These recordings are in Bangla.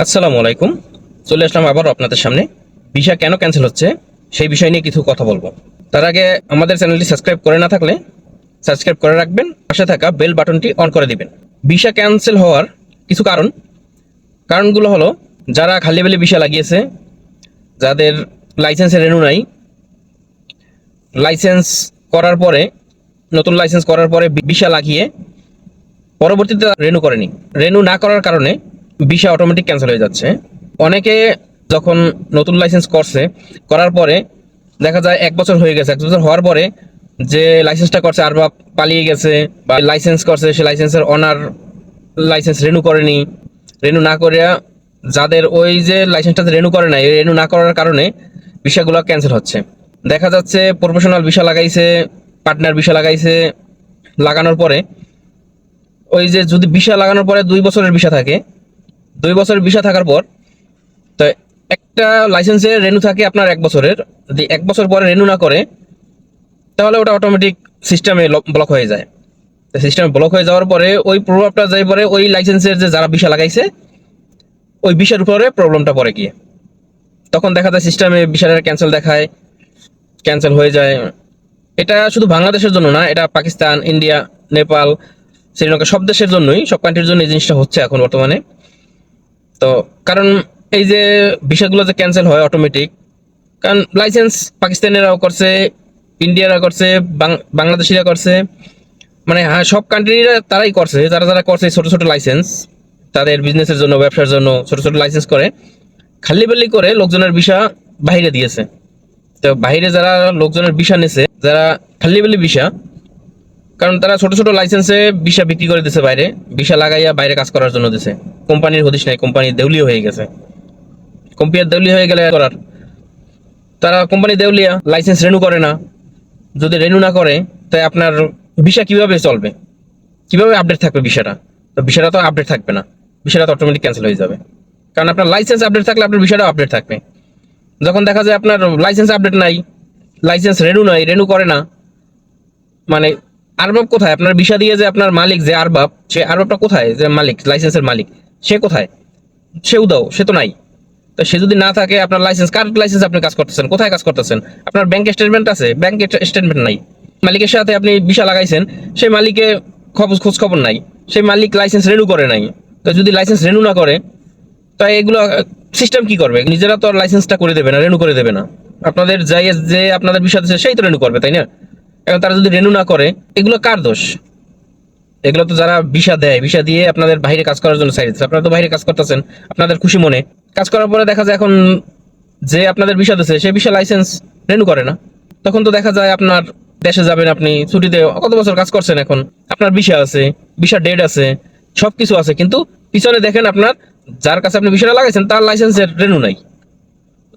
আসসালামু আলাইকুম। চলে আসলাম আবার আপনাদের সামনে। ভিসা কেন ক্যান্সেল হচ্ছে সেই বিষয় নিয়ে কিছু কথা বলবো। তার আগে আমাদের চ্যানেলটি সাবস্ক্রাইব করে না থাকলে সাবস্ক্রাইব করে রাখবেন, পাশে থাকা বেল বাটনটি অন করে দিবেন। ভিসা ক্যান্সেল হওয়ার কিছু কারণগুলো হলো, যারা খালি বেলি ভিসা লাগিয়েছে, যাদের লাইসেন্সের রেনু নাই, লাইসেন্স করার পরে নতুন লাইসেন্স করার পরে ভিসা লাগিয়ে পরবর্তীতে রেনু করেনি। রেনু না করার কারণে ভিসা অটোমেটিক ক্যান্সেল হয়ে যাচ্ছে। অনেকে যখন নতুন লাইসেন্স করার পরে দেখা যায় 1 বছর হয়ে গেছে, 1 বছর হওয়ার পরে যে লাইসেন্সটা করছে আর বা পালিয়ে গেছে, বা লাইসেন্স করছে সে লাইসেন্সের অনার লাইসেন্স রেনু করেনি। রেনু না করিয়া যাদের ওই যে লাইসেন্সটা রেনু করে নাই, রেনু না করার কারণে ভিসাগুলো ক্যান্সেল হচ্ছে। দেখা যাচ্ছে প্রফেশনাল ভিসা লাগাইছে, পার্টনার ভিসা লাগাইছে, লাগানোর পরে ওই যে যদি ভিসা লাগানোর পরে 2 বছরের ভিসা থাকে, 2 বছরের ভিসা থাকার পর তো একটা লাইসেন্সে রেনু থাকে আপনার 1 বছরের। যদি 1 বছর পরে রেনু না করে তাহলে ওটা অটোমেটিক সিস্টেমে ব্লক হয়ে যায়। সিস্টেমে ব্লক হয়ে যাওয়ার পরে ওই প্রভাবটা যাই পরে ওই লাইসেন্সের যে যারা ভিসা লাগাইছে ওই ভিসার উপরে প্রবলেমটা পড়ে গিয়ে তখন দেখা যায় সিস্টেমে ভিসাটা ক্যান্সেল দেখায়, ক্যান্সেল হয়ে যায়। এটা শুধু বাংলাদেশের জন্য না, এটা পাকিস্তান, ইন্ডিয়া, নেপাল, শ্রীলঙ্কা সব দেশের জন্যই, সব কান্ট্রির জন্য এই জিনিসটা হচ্ছে এখন বর্তমানে। তো কারণ এই যে ভিসাগুলো যে ক্যান্সেল হয় অটোমেটিক, কারণ লাইসেন্স পাকিস্তানিরাও করছে, ইন্ডিয়ারা করছে, বাংলাদেশিরা করছে, মানে হ্যাঁ সব কান্ট্রিরা তারাই করছে। যারা যারা করছে ছোট ছোট লাইসেন্স তাদের বিজনেসের জন্য, ব্যবসার জন্য ছোট ছোট লাইসেন্স করে খালি বেলি করে লোকজনের ভিসা বাইরে দিয়েছে। তো বাইরে যারা লোকজনের ভিসা নিছে, যারা খালি বেলি ভিসা, কারণ তারা ছোট ছোট লাইসেন্সে ভিসা বিক্রি করে দিছে, বাইরে ভিসা লাগাইয়া বাইরে কাজ করার জন্য দিছে। কোম্পানির হদিস নাই, কোম্পানি দেউলিয়া হয়ে গেছে। কোম্পানি দেউলিয়া হয়ে গেলে করার, তারা কোম্পানি দেউলিয়া, লাইসেন্স রেনু করে না। যদি রেনু না করে তাই আপনার ভিসা কিভাবে চলবে, কিভাবে আপডেট থাকবে ভিসাটা? তো ভিসাটা তো আপডেট থাকবে না, ভিসাটা তো অটোমেটিক ক্যান্সেল হয়ে যাবে। কারণ আপনার লাইসেন্স আপডেট থাকলে আপনার ভিসাটাও আপডেট থাকবে। যখন দেখা যায় আপনার লাইসেন্স আপডেট নাই, লাইসেন্স রেনু নাই, রেনু করে না, মানে আরবাব কোথায়? আপনার ভিসা দিয়ে যে আপনার মালিক যে আরবাব, সে আরবাবটা কোথায়? যে মালিক, লাইসেন্সের মালিক, সে কোথায়? সেও দাও, সে তো নাই। তো সে যদি না থাকে, আপনার লাইসেন্স, কার লাইসেন্স আপনি কাজ করতেছেন, কোথায় কাজ করতেছেন? আপনার ব্যাংক স্টেটমেন্ট আছে, ব্যাংক স্টেটমেন্ট নাই। মালিকের সাথে আপনি ভিসা লাগাইছেন, সেই মালিকে খোঁজ খবর নাই, সেই মালিক লাইসেন্স রেনু করে নাই। তো যদি লাইসেন্স রেনু না করে, তাই এগুলো সিস্টেম কি করবে? নিজেরা তো আর লাইসেন্সটা করে দেবে না, রেনু করে দেবে না। আপনাদের যাই যে আপনাদের বিষয় আছে সেই তো রেনু করবে, তাই না? এখন তারা যদি রেনু না করে, এগুলো কার দোষ? এগুলো তো যারা ভিসা দেয়, ভিসা দিয়ে আপনাদের বাইরে কাজ করার জন্য চাই দিচ্ছে, আপনারা তো বাইরে কাজ করতেছেন আপনাদের খুশি মনে। কাজ করার পরে দেখা যায় এখন যে আপনাদের ভিসা দিচ্ছে সে ভিসা লাইসেন্স রেনু করে না। তখন তো দেখা যায় আপনার দেশে যাবেন, আপনি ছুটিতে কত বছর কাজ করছেন, এখন আপনার ভিসা আছে, ভিসা ডেট আছে, সবকিছু আছে, কিন্তু পিছনে দেখেন আপনার যার কাছে আপনি ভিসাটা লাগাইছেন তার লাইসেন্সের রেনু নাই।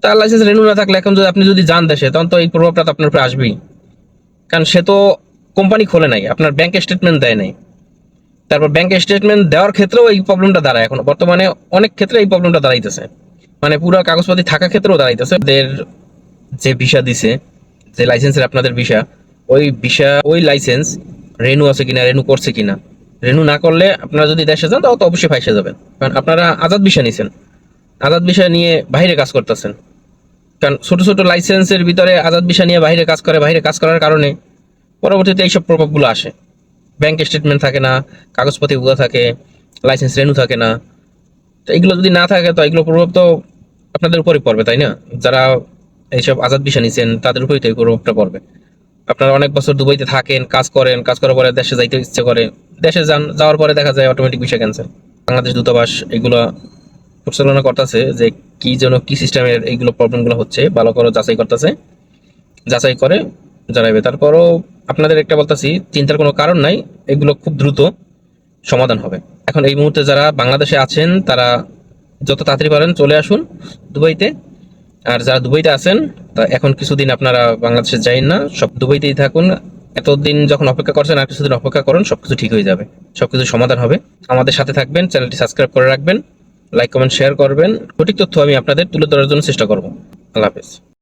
তার লাইসেন্স রেনু না থাকলে এখন যদি আপনি যদি যান দেশে, তখন তো এই প্রভাবটা তো আপনার উপরে আসবেই। কারণ সে তো কোম্পানি খোলে নাই, আপনার ব্যাংক স্টেটমেন্ট দেয় নাই। তারপর ব্যাংক স্টেটমেন্ট দেওয়ার ক্ষেত্রেও এই প্রবলেমটা দাঁড়ায়, এখন বর্তমানে অনেক ক্ষেত্রে এই প্রবলেমটা দাঁড়াইতেছে, মানে পুরো কাগজপাতি থাকা ক্ষেত্রেও দাঁড়াইতেছে। এদের যে ভিসা দিছে, যে লাইসেন্সের আপনাদের ভিসা, ওই ভিসা ওই লাইসেন্স রেনু আছে কিনা, রেনু করছে কিনা। রেনু না করলে আপনারা যদি দেশে যান তাও তো অবশ্যই ফাইসে যাবেন, কারণ আপনারা আজাদ ভিসা নিছেন, আজাদ ভিসা নিয়ে বাইরে কাজ করতেছেন। কারণ ছোট ছোট লাইসেন্সের ভিতরে আজাদ ভিসা নিয়ে বাইরে কাজ করে, বাইরে কাজ করার কারণে পরবর্তীতে এইসব প্রভাবগুলো আসে। ব্যাংক স্টেটমেন্ট থাকে না, কাগজপত্র ভুয়া থাকে, লাইসেন্স রেনু থাকে না। তো এগুলো যদি না থাকে তো এগুলো প্রভাব তো আপনাদের উপরই পড়বে, তাই না? যারা এইসব আজাদ ভিসা নিছেন তাদের উপরেই তো এই প্রভাবটা পড়বে। আপনারা অনেক বছর দুবাইতে থাকেন, কাজ করেন, কাজ করার পরে দেশে যাইতে ইচ্ছে করে, দেশে যান, যাওয়ার পরে দেখা যায় অটোমেটিক ভিসা ক্যান্সেল। বাংলাদেশ দূতাবাস এগুলো পরিচালনা করতেছে যে কি যেন কি সিস্টেমের এইগুলো প্রবলেমগুলো হচ্ছে, ভালো করে যাচাই করতেছে, যাচাই করে জানাবে। তারপরও আপনাদের একটা বলতেছি, চিন্তার কোনো কারণ নাই, এগুলো খুব দ্রুত সমাধান হবে। এখন এই মুহূর্তে যারা বাংলাদেশে আছেন তারা যত তাড়াতাড়ি পারেন চলে আসুন দুবাইতে। আর যারা দুবাইতে আছেন তা এখন কিছুদিন আপনারা বাংলাদেশে যাইন না, সব দুবাইতেই থাকুন। এতদিন যখন অপেক্ষা করছেন আর কিছুদিন অপেক্ষা করুন, সবকিছু ঠিক হয়ে যাবে, সবকিছু সমাধান হবে। আমাদের সাথে থাকবেন, চ্যানেলটি সাবস্ক্রাইব করে রাখবেন, লাইক কমেন্ট শেয়ার করবেন। সঠিক তথ্য আমি আপনাদের তুলে ধরার জন্য চেষ্টা করব। আল্লাহ হাফেজ।